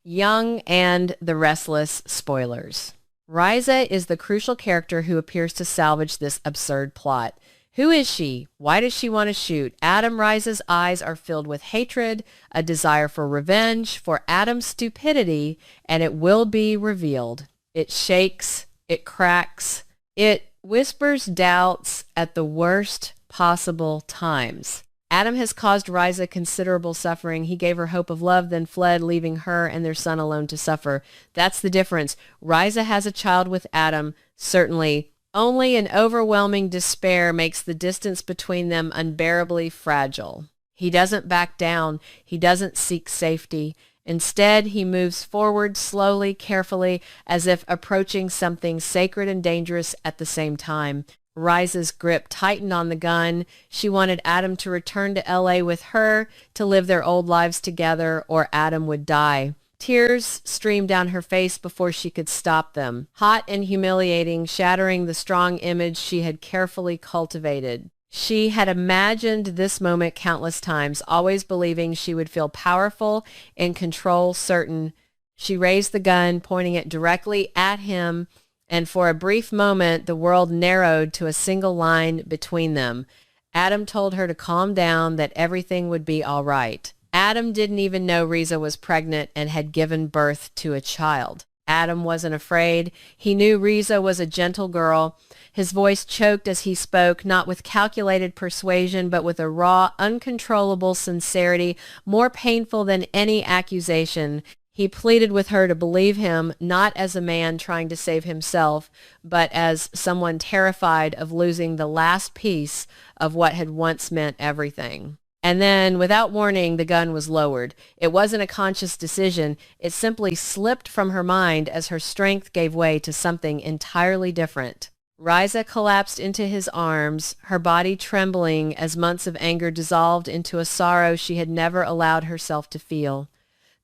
Young and the Restless Spoilers. Riza is the crucial character who appears to salvage this absurd plot. Who is she? Why does she want to shoot? Adam Riza's eyes are filled with hatred, a desire for revenge, for Adam's stupidity, and it will be revealed. It shakes, it cracks, it whispers doubts at the worst possible times. Adam has caused Riza considerable suffering. He gave her hope of love, then fled, leaving her and their son alone to suffer. That's the difference. Riza has a child with Adam, certainly. Only an overwhelming despair makes the distance between them unbearably fragile. He doesn't back down. He doesn't seek safety. Instead, he moves forward slowly, carefully, as if approaching something sacred and dangerous at the same time. Riza's grip tightened on the gun. She wanted Adam to return to LA with her, to live their old lives together, or Adam would die. Tears streamed down her face before she could stop them, hot and humiliating, shattering the strong image she had carefully cultivated. She had imagined this moment countless times, always believing she would feel powerful, in control, certain. She raised the gun, pointing it directly at him, and for a brief moment, the world narrowed to a single line between them. Adam told her to calm down, that everything would be all right. Adam didn't even know Riza was pregnant and had given birth to a child. Adam wasn't afraid. He knew Riza was a gentle girl. His voice choked as he spoke, not with calculated persuasion, but with a raw, uncontrollable sincerity, more painful than any accusation. He pleaded with her to believe him, not as a man trying to save himself, but as someone terrified of losing the last piece of what had once meant everything. And then, without warning, the gun was lowered. It wasn't a conscious decision. It simply slipped from her mind as her strength gave way to something entirely different. Riza collapsed into his arms, her body trembling as months of anger dissolved into a sorrow she had never allowed herself to feel.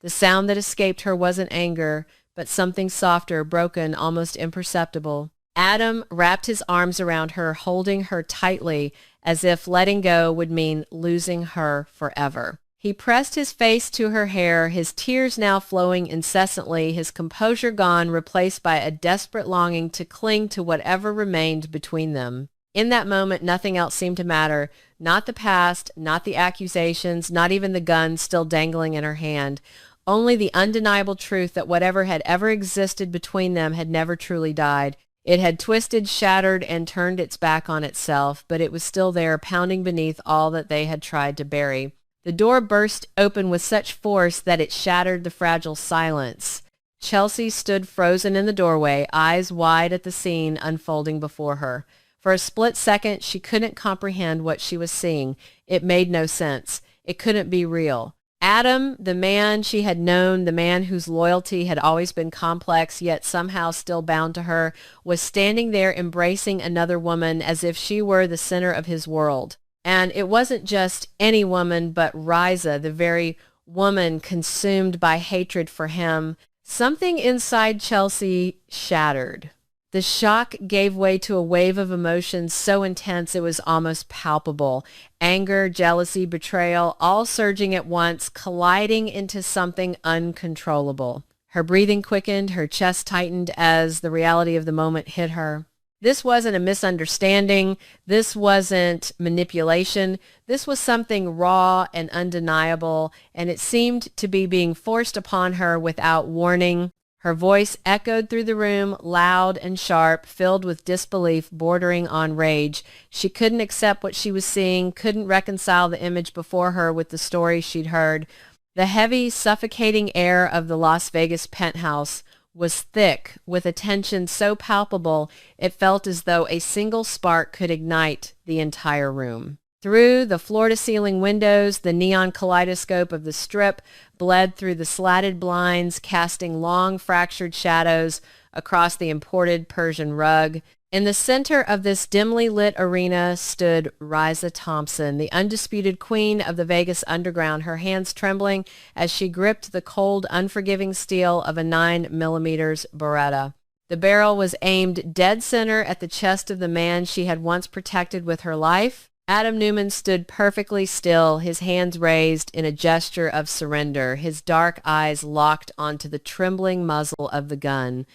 The sound that escaped her wasn't anger, but something softer, broken, almost imperceptible. Adam wrapped his arms around her, holding her tightly, as if letting go would mean losing her forever. He pressed his face to her hair, his tears now flowing incessantly, his composure gone, replaced by a desperate longing to cling to whatever remained between them. In that moment, nothing else seemed to matter. Not the past, not the accusations, not even the gun still dangling in her hand. Only the undeniable truth that whatever had ever existed between them had never truly died. It had twisted, shattered, and turned its back on itself, but it was still there, pounding beneath all that they had tried to bury. The door burst open with such force that it shattered the fragile silence. Chelsea stood frozen in the doorway, eyes wide at the scene unfolding before her. For a split second, she couldn't comprehend what she was seeing. It made no sense. It couldn't be real. Adam, the man she had known, the man whose loyalty had always been complex yet somehow still bound to her, was standing there embracing another woman as if she were the center of his world. And it wasn't just any woman, but Riza, the very woman consumed by hatred for him. Something inside Chelsea shattered. The shock gave way to a wave of emotions so intense it was almost palpable. Anger, jealousy, betrayal, all surging at once, colliding into something uncontrollable. Her breathing quickened, her chest tightened as the reality of the moment hit her. This wasn't a misunderstanding. This wasn't manipulation. This was something raw and undeniable, and it seemed to be being forced upon her without warning. Her voice echoed through the room, loud and sharp, filled with disbelief bordering on rage. She couldn't accept what she was seeing, couldn't reconcile the image before her with the story she'd heard. The heavy, suffocating air of the Las Vegas penthouse was thick, with a tension so palpable it felt as though a single spark could ignite the entire room. Through the floor-to-ceiling windows, the neon kaleidoscope of the Strip bled through the slatted blinds, casting long, fractured shadows across the imported Persian rug. In the center of this dimly lit arena stood Riza Thompson, the undisputed queen of the Vegas underground, her hands trembling as she gripped the cold, unforgiving steel of a 9mm Beretta. The barrel was aimed dead center at the chest of the man she had once protected with her life. Adam Newman stood perfectly still, his hands raised in a gesture of surrender, his dark eyes locked onto the trembling muzzle of the gun.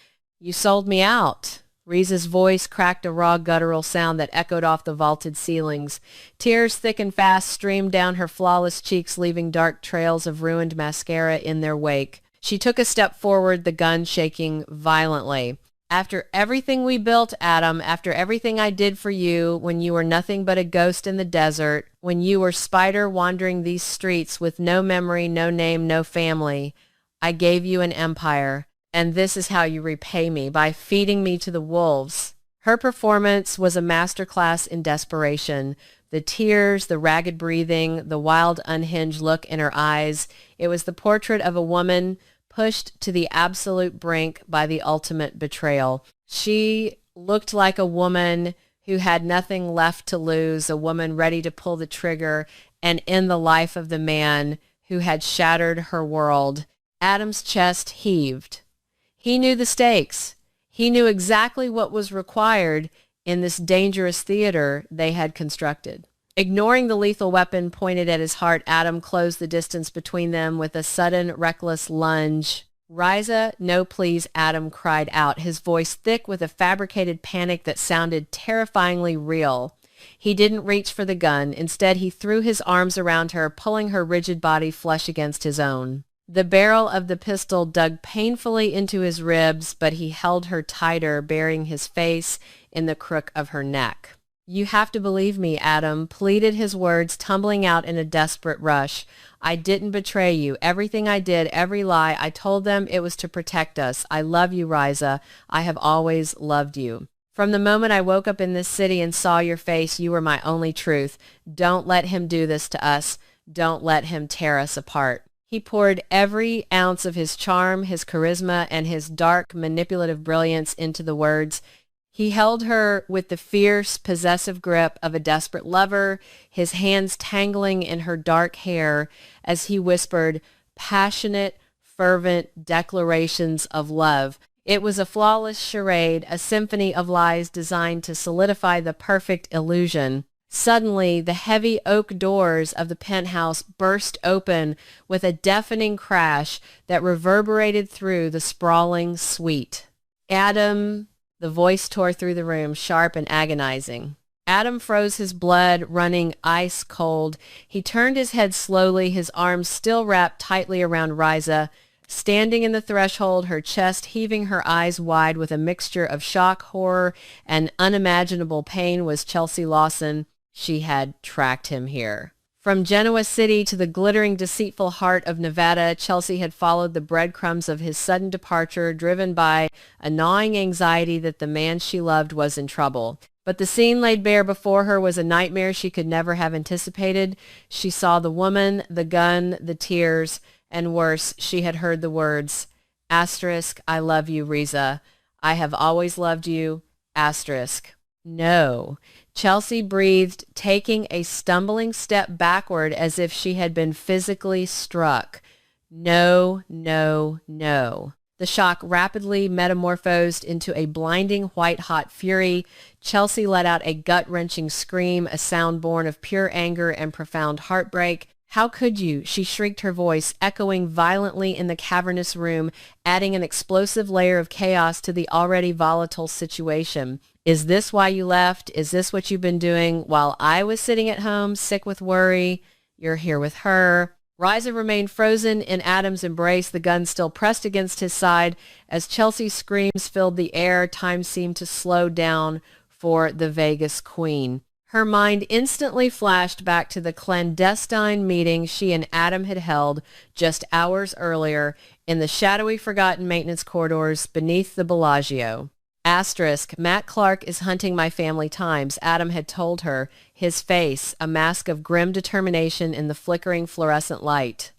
"You sold me out." Riza's voice cracked a raw guttural sound that echoed off the vaulted ceilings. Tears thick and fast streamed down her flawless cheeks, leaving dark trails of ruined mascara in their wake. She took a step forward, the gun shaking violently. "After everything we built, Adam, after everything I did for you when you were nothing but a ghost in the desert, when you were Spider wandering these streets with no memory, no name, no family, I gave you an empire, and this is how you repay me, by feeding me to the wolves." Her performance was a masterclass in desperation. The tears, the ragged breathing, the wild, unhinged look in her eyes. It was the portrait of a woman pushed to the absolute brink by the ultimate betrayal. She looked like a woman who had nothing left to lose, a woman ready to pull the trigger and end the life of the man who had shattered her world. Adam's chest heaved. He knew the stakes. He knew exactly what was required in this dangerous theater they had constructed. Ignoring the lethal weapon pointed at his heart, Adam closed the distance between them with a sudden, reckless lunge. "Riza, no please," Adam cried out, his voice thick with a fabricated panic that sounded terrifyingly real. He didn't reach for the gun. Instead, he threw his arms around her, pulling her rigid body flush against his own. The barrel of the pistol dug painfully into his ribs, but he held her tighter, burying his face in the crook of her neck. "You have to believe me, Adam," pleaded his words, tumbling out in a desperate rush. "I didn't betray you. Everything I did, every lie, I told them it was to protect us. I love you, Riza. I have always loved you. From the moment I woke up in this city and saw your face, you were my only truth. Don't let him do this to us. Don't let him tear us apart." He poured every ounce of his charm, his charisma, and his dark, manipulative brilliance into the words. He held her with the fierce, possessive grip of a desperate lover, his hands tangling in her dark hair as he whispered passionate, fervent declarations of love. It was a flawless charade, a symphony of lies designed to solidify the perfect illusion. Suddenly, the heavy oak doors of the penthouse burst open with a deafening crash that reverberated through the sprawling suite. "Adam," the voice tore through the room, sharp and agonizing. Adam froze, his blood running ice cold. He turned his head slowly, his arms still wrapped tightly around Riza. Standing in the threshold, her chest heaving, her eyes wide with a mixture of shock, horror, and unimaginable pain, was Chelsea Lawson. She had tracked him here. From Genoa City to the glittering, deceitful heart of Nevada, Chelsea had followed the breadcrumbs of his sudden departure, driven by a gnawing anxiety that the man she loved was in trouble. But the scene laid bare before her was a nightmare she could never have anticipated. She saw the woman, the gun, the tears, and worse, she had heard the words, asterisk, "I love you, Riza. I have always loved you, asterisk." No. Chelsea breathed, taking a stumbling step backward as if she had been physically struck. No, no, no. The shock rapidly metamorphosed into a blinding white-hot fury. Chelsea let out a gut-wrenching scream, a sound born of pure anger and profound heartbreak. "How could you?" She shrieked, her voice echoing violently in the cavernous room, adding an explosive layer of chaos to the already volatile situation. "Is this why you left? Is this what you've been doing while I was sitting at home, sick with worry? You're here with her." Riza remained frozen in Adam's embrace, the gun still pressed against his side. As Chelsea's screams filled the air, time seemed to slow down for the Vegas queen. Her mind instantly flashed back to the clandestine meeting she and Adam had held just hours earlier in the shadowy, forgotten maintenance corridors beneath the Bellagio. Asterisk, "Matt Clark is hunting my family times," Adam had told her, his face a mask of grim determination in the flickering fluorescent light.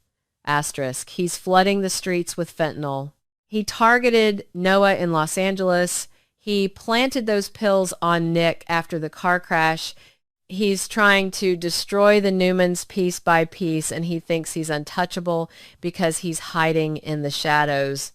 Asterisk, "He's flooding the streets with fentanyl. He targeted Noah in Los Angeles. He planted those pills on Nick after the car crash. He's trying to destroy the Newmans piece by piece, and he thinks he's untouchable because he's hiding in the shadows."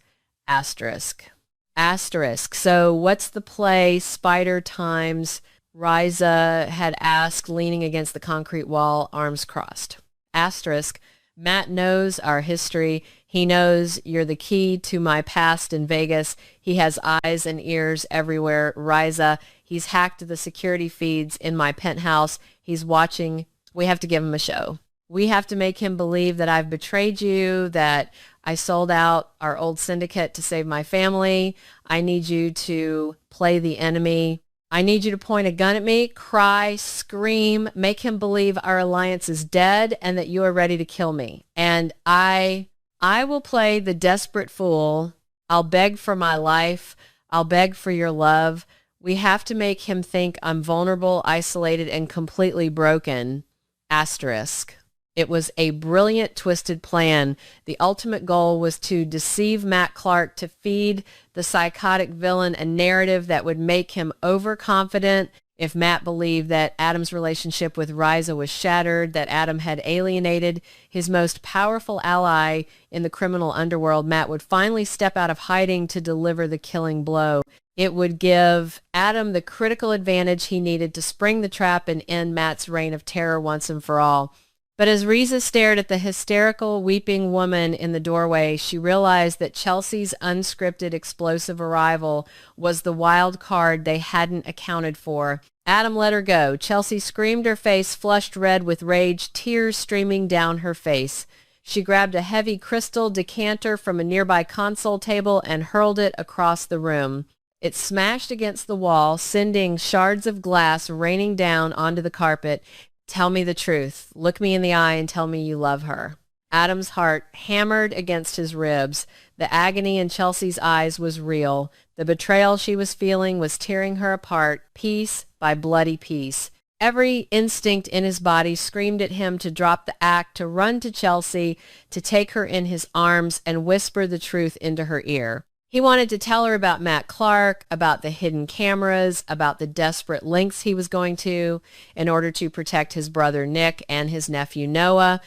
Asterisk. Asterisk. So what's the play? Spider times Riza had asked, leaning against the concrete wall, arms crossed. Asterisk, Matt knows our history. He knows you're the key to my past in Vegas. He has eyes and ears everywhere. Riza, he's hacked the security feeds in my penthouse. He's watching. We have to give him a show. We have to make him believe that I've betrayed you, that I sold out our old syndicate to save my family. I need you to play the enemy. I need you to point a gun at me, cry, scream, make him believe our alliance is dead and that you are ready to kill me. And I will play the desperate fool. I'll beg for my life. I'll beg for your love. We have to make him think I'm vulnerable, isolated, and completely broken. Asterisk. It was a brilliant, twisted plan. The ultimate goal was to deceive Matt Clark, to feed the psychotic villain a narrative that would make him overconfident. If Matt believed that Adam's relationship with Riza was shattered, that Adam had alienated his most powerful ally in the criminal underworld, Matt would finally step out of hiding to deliver the killing blow. It would give Adam the critical advantage he needed to spring the trap and end Matt's reign of terror once and for all. But as Riza stared at the hysterical, weeping woman in the doorway, she realized that Chelsea's unscripted, explosive arrival was the wild card they hadn't accounted for. Adam let her go. Chelsea screamed, her face flushed red with rage, tears streaming down her face. She grabbed a heavy crystal decanter from a nearby console table and hurled it across the room. It smashed against the wall, sending shards of glass raining down onto the carpet. Tell me the truth. Look me in the eye and tell me you love her. Adam's heart hammered against his ribs. The agony in Chelsea's eyes was real. The betrayal she was feeling was tearing her apart, piece by bloody piece. Every instinct in his body screamed at him to drop the act, to run to Chelsea, to take her in his arms and whisper the truth into her ear. He wanted to tell her about Matt Clark, about the hidden cameras, about the desperate lengths he was going to in order to protect his brother Nick and his nephew Noah,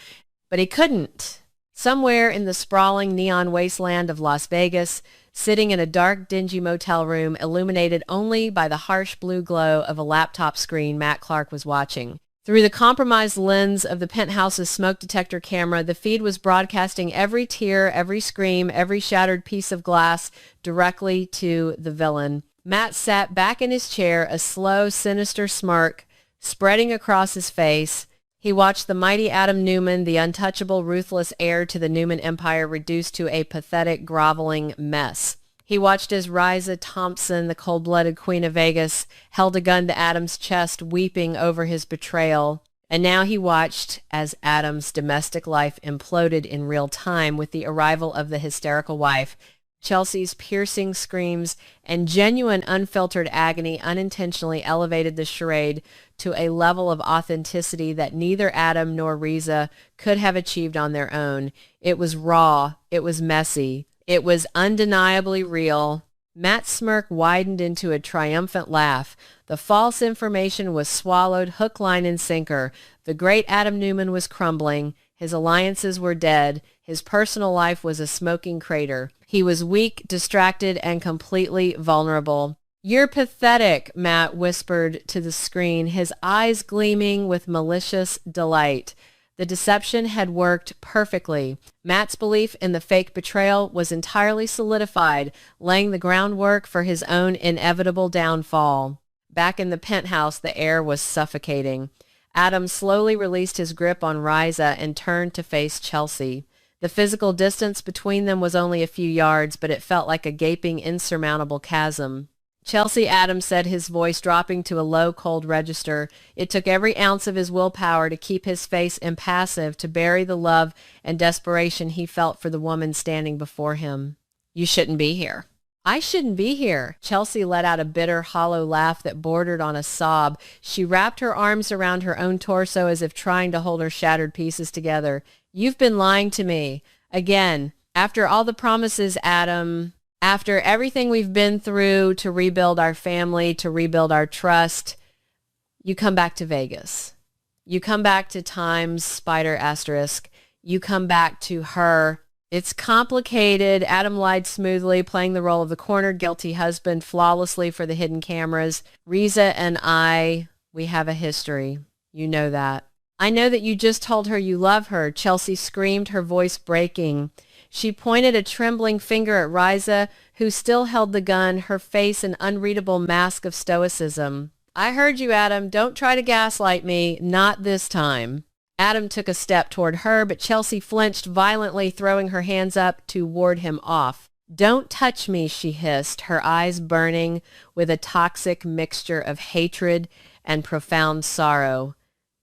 but he couldn't. Somewhere in the sprawling neon wasteland of Las Vegas, sitting in a dark, dingy motel room illuminated only by the harsh blue glow of a laptop screen, Matt Clark was watching. Through the compromised lens of the penthouse's smoke detector camera, the feed was broadcasting every tear, every scream, every shattered piece of glass directly to the villain. Matt sat back in his chair, a slow, sinister smirk spreading across his face. He watched the mighty Adam Newman, the untouchable, ruthless heir to the Newman Empire, reduced to a pathetic, groveling mess. He watched as Riza Thompson, the cold-blooded queen of Vegas, held a gun to Adam's chest, weeping over his betrayal. And now he watched as Adam's domestic life imploded in real time with the arrival of the hysterical wife. Chelsea's piercing screams and genuine unfiltered agony unintentionally elevated the charade to a level of authenticity that neither Adam nor Riza could have achieved on their own. It was raw. It was messy. It was undeniably real. Matt's smirk widened into a triumphant laugh. The false information was swallowed hook, line, and sinker. The great Adam Newman was crumbling. His alliances were dead. His personal life was a smoking crater. He was weak, distracted, and completely vulnerable. "You're pathetic," Matt whispered to the screen, his eyes gleaming with malicious delight. The deception had worked perfectly. Matt's belief in the fake betrayal was entirely solidified, laying the groundwork for his own inevitable downfall. Back in the penthouse, the air was suffocating. Adam slowly released his grip on Riza and turned to face Chelsea. The physical distance between them was only a few yards, but it felt like a gaping, insurmountable chasm. "Chelsea," Adam said, his voice dropping to a low, cold register. It took every ounce of his willpower to keep his face impassive, to bury the love and desperation he felt for the woman standing before him. "You shouldn't be here." "I shouldn't be here." Chelsea let out a bitter, hollow laugh that bordered on a sob. She wrapped her arms around her own torso as if trying to hold her shattered pieces together. "You've been lying to me. Again. After all the promises, Adam. After everything we've been through to rebuild our family, to rebuild our trust, you come back to Vegas. You come back to Times Spider asterisk. You come back to her It's complicated. Adam lied smoothly, playing the role of the cornered guilty husband flawlessly for the hidden cameras. Riza and we have a history. You know that. I know that you just told her you love her, Chelsea screamed, her voice breaking. She pointed a trembling finger at Riza, who still held the gun, her face an unreadable mask of stoicism. I heard you, Adam. Don't try to gaslight me. Not this time. Adam took a step toward her, but Chelsea flinched violently, throwing her hands up to ward him off. Don't touch me, she hissed, her eyes burning with a toxic mixture of hatred and profound sorrow.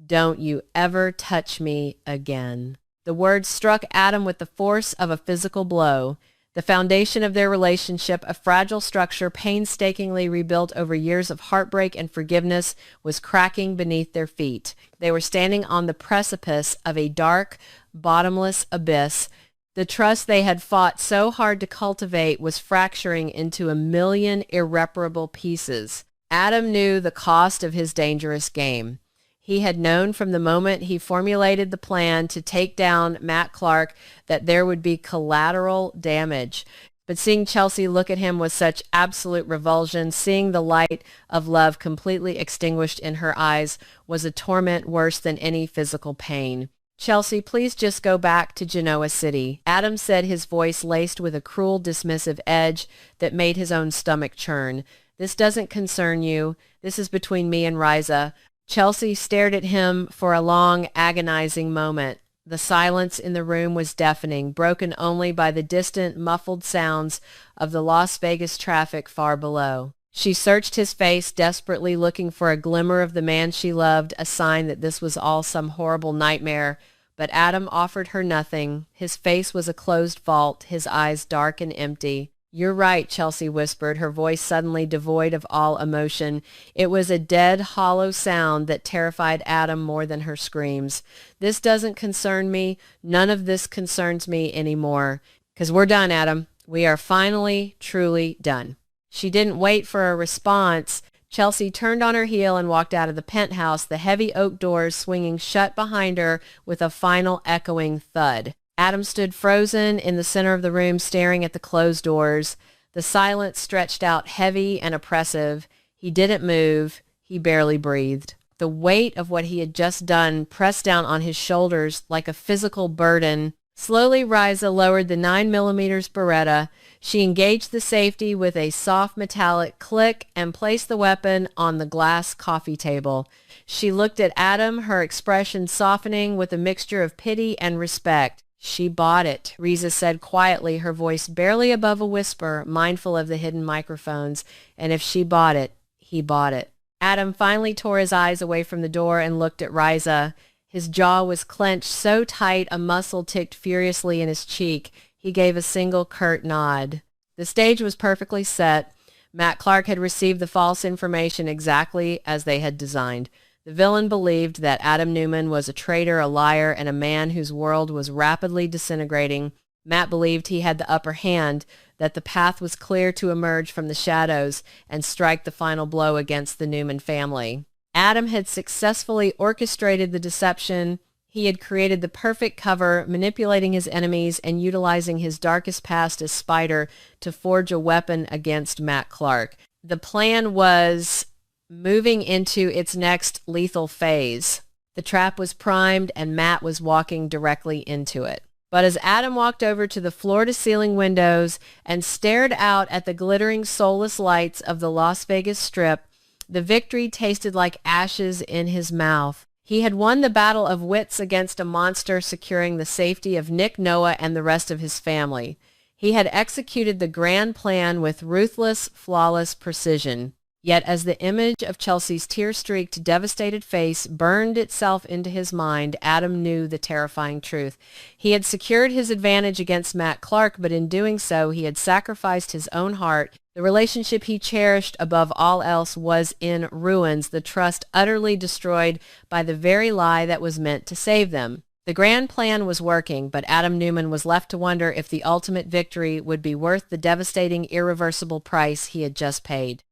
Don't you ever touch me again. The words struck Adam with the force of a physical blow. The foundation of their relationship, a fragile structure painstakingly rebuilt over years of heartbreak and forgiveness, was cracking beneath their feet. They were standing on the precipice of a dark, bottomless abyss. The trust they had fought so hard to cultivate was fracturing into a million irreparable pieces. Adam knew the cost of his dangerous game. He had known from the moment he formulated the plan to take down Matt Clark that there would be collateral damage. But seeing Chelsea look at him with such absolute revulsion, seeing the light of love completely extinguished in her eyes, was a torment worse than any physical pain. Chelsea, please just go back to Genoa City, Adam said, his voice laced with a cruel, dismissive edge that made his own stomach churn. This doesn't concern you. This is between me and Riza. Chelsea stared at him for a long, agonizing moment. The silence in the room was deafening, broken only by the distant, muffled sounds of the Las Vegas traffic far below. She searched his face, desperately looking for a glimmer of the man she loved, a sign that this was all some horrible nightmare. But Adam offered her nothing. His face was a closed vault, his eyes dark and empty. You're right, Chelsea whispered, her voice suddenly devoid of all emotion. It was a dead, hollow sound that terrified Adam more than her screams. This doesn't concern me. None of this concerns me anymore. 'Cause we're done, Adam. We are finally, truly done. She didn't wait for a response. Chelsea turned on her heel and walked out of the penthouse, the heavy oak doors swinging shut behind her with a final echoing thud. Adam stood frozen in the center of the room, staring at the closed doors. The silence stretched out heavy and oppressive. He didn't move. He barely breathed. The weight of what he had just done pressed down on his shoulders like a physical burden. Slowly, Riza lowered the 9mm Beretta. She engaged the safety with a soft metallic click and placed the weapon on the glass coffee table. She looked at Adam, her expression softening with a mixture of pity and respect. She bought it, Risa said quietly, her voice barely above a whisper, mindful of the hidden microphones. And if she bought it, he bought it. Adam finally tore his eyes away from the door and looked at Risa. His jaw was clenched so tight a muscle ticked furiously in his cheek. He gave a single curt nod. The stage was perfectly set. Matt Clark had received the false information exactly as they had designed. The villain believed that Adam Newman was a traitor, a liar, and a man whose world was rapidly disintegrating. Matt believed he had the upper hand, that the path was clear to emerge from the shadows and strike the final blow against the Newman family. Adam had successfully orchestrated the deception. He had created the perfect cover, manipulating his enemies and utilizing his darkest past as Spider to forge a weapon against Matt Clark. The plan was moving into its next lethal phase. The trap was primed and Matt was walking directly into it. But as Adam walked over to the floor-to-ceiling windows and stared out at the glittering, soulless lights of the Las Vegas Strip, the victory tasted like ashes in his mouth. He had won the battle of wits against a monster, securing the safety of Nick Noah and the rest of his family. He had executed the grand plan with ruthless, flawless precision. Yet as the image of Chelsea's tear-streaked, devastated face burned itself into his mind, Adam knew the terrifying truth. He had secured his advantage against Matt Clark, but in doing so, he had sacrificed his own heart. The relationship he cherished above all else was in ruins, the trust utterly destroyed by the very lie that was meant to save them. The grand plan was working, but Adam Newman was left to wonder if the ultimate victory would be worth the devastating, irreversible price he had just paid.